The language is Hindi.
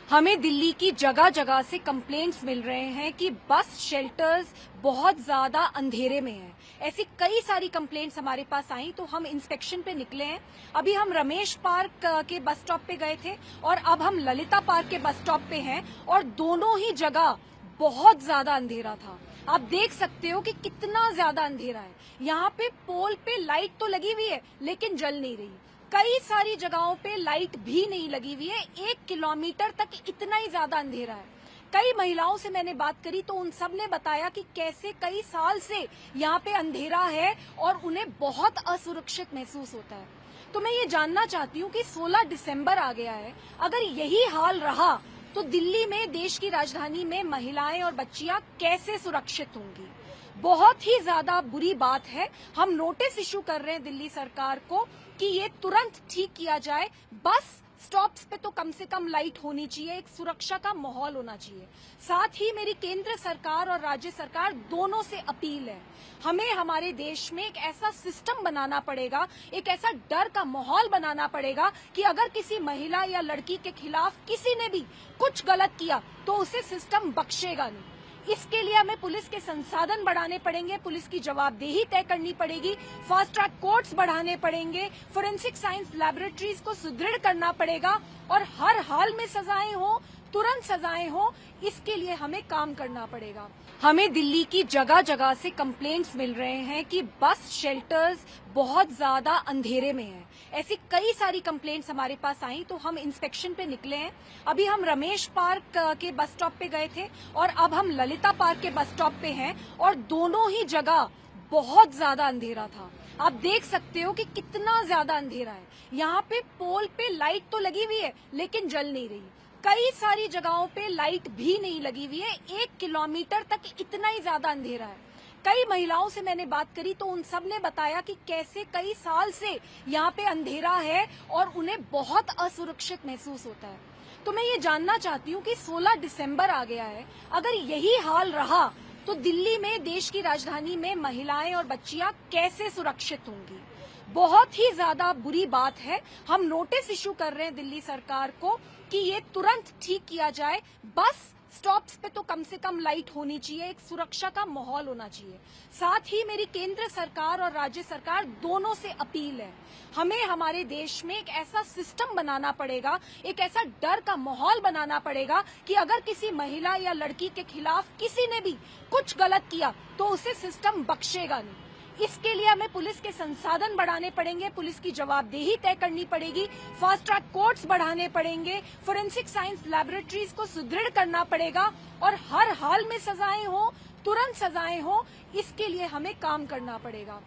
हमें दिल्ली की जगह जगह से कंप्लेंट्स मिल रहे हैं कि बस शेल्टर्स बहुत ज्यादा अंधेरे में हैं। ऐसी कई सारी कंप्लेंट्स हमारे पास आई तो हम इंस्पेक्शन पे निकले हैं। अभी हम रमेश पार्क के बस स्टॉप पे गए थे और अब हम ललिता पार्क के बस स्टॉप पे हैं और दोनों ही जगह बहुत ज्यादा अंधेरा था। आप देख सकते हो कि कितना ज्यादा अंधेरा है। यहाँ पे पोल पे लाइट तो लगी हुई है लेकिन जल नहीं रही। कई सारी जगहों पे लाइट भी नहीं लगी हुई है। 1 किलोमीटर तक इतना ही ज्यादा अंधेरा है। कई महिलाओं से मैंने बात करी तो उन सब ने बताया कि कैसे कई साल से यहाँ पे अंधेरा है और उन्हें बहुत असुरक्षित महसूस होता है। तो मैं ये जानना चाहती हूँ कि 16 दिसंबर आ गया है, अगर यही हाल रहा तो दिल्ली में, देश की राजधानी में महिलाएं और बच्चियां कैसे सुरक्षित होंगी। बहुत ही ज्यादा बुरी बात है। हम नोटिस इशू कर रहे हैं दिल्ली सरकार को कि ये तुरंत ठीक किया जाए। बस स्टॉप्स पे तो कम से कम लाइट होनी चाहिए, एक सुरक्षा का माहौल होना चाहिए। साथ ही मेरी केंद्र सरकार और राज्य सरकार दोनों से अपील है, हमें हमारे देश में एक ऐसा सिस्टम बनाना पड़ेगा, एक ऐसा डर का माहौल बनाना पड़ेगा कि अगर किसी महिला या लड़की के खिलाफ किसी ने भी कुछ गलत किया तो उसे सिस्टम बख्शेगा नहीं। इसके लिए हमें पुलिस के संसाधन बढ़ाने पड़ेंगे, पुलिस की जवाबदेही तय करनी पड़ेगी, फास्ट ट्रैक कोर्ट्स बढ़ाने पड़ेंगे, फोरेंसिक साइंस लैबोरेटरीज को सुदृढ़ करना पड़ेगा और हर हाल में सजाएं हो, तुरंत सजाएं हो, इसके लिए हमें काम करना पड़ेगा। हमें दिल्ली की जगह जगह से कंप्लेंट्स मिल रहे हैं कि बस शेल्टर्स बहुत ज्यादा अंधेरे में हैं। ऐसी कई सारी कंप्लेंट्स हमारे पास आई तो हम इंस्पेक्शन पे निकले हैं। अभी हम रमेश पार्क के बस स्टॉप पे गए थे और अब हम ललिता पार्क के बस स्टॉप पे हैं और दोनों ही जगह बहुत ज्यादा अंधेरा था। आप देख सकते हो कि कितना ज्यादा अंधेरा है। यहाँ पे पोल पे लाइट तो लगी हुई है लेकिन जल नहीं रही। कई सारी जगहों पे लाइट भी नहीं लगी हुई है। 1 किलोमीटर तक इतना ही ज्यादा अंधेरा है। कई महिलाओं से मैंने बात करी तो उन सब ने बताया कि कैसे कई साल से यहाँ पे अंधेरा है और उन्हें बहुत असुरक्षित महसूस होता है। तो मैं ये जानना चाहती हूँ कि 16 दिसंबर आ गया है, अगर यही हाल रहा तो दिल्ली में, देश की राजधानी में महिलाएं और बच्चियां कैसे सुरक्षित होंगी। बहुत ही ज्यादा बुरी बात है। हम नोटिस इशू कर रहे हैं दिल्ली सरकार को कि ये तुरंत ठीक किया जाए। बस स्टॉप्स पे तो कम से कम लाइट होनी चाहिए, एक सुरक्षा का माहौल होना चाहिए। साथ ही मेरी केंद्र सरकार और राज्य सरकार दोनों से अपील है, हमें हमारे देश में एक ऐसा सिस्टम बनाना पड़ेगा, एक ऐसा डर का माहौल बनाना पड़ेगा कि अगर किसी महिला या लड़की के खिलाफ किसी ने भी कुछ गलत किया तो उसे सिस्टम बख्शेगा नहीं। इसके लिए हमें पुलिस के संसाधन बढ़ाने पड़ेंगे, पुलिस की जवाबदेही तय करनी पड़ेगी, फास्ट ट्रैक कोर्ट्स बढ़ाने पड़ेंगे, फोरेंसिक साइंस लैबोरेटरीज को सुदृढ़ करना पड़ेगा और हर हाल में सजाएं हो, तुरंत सजाएं हो, इसके लिए हमें काम करना पड़ेगा।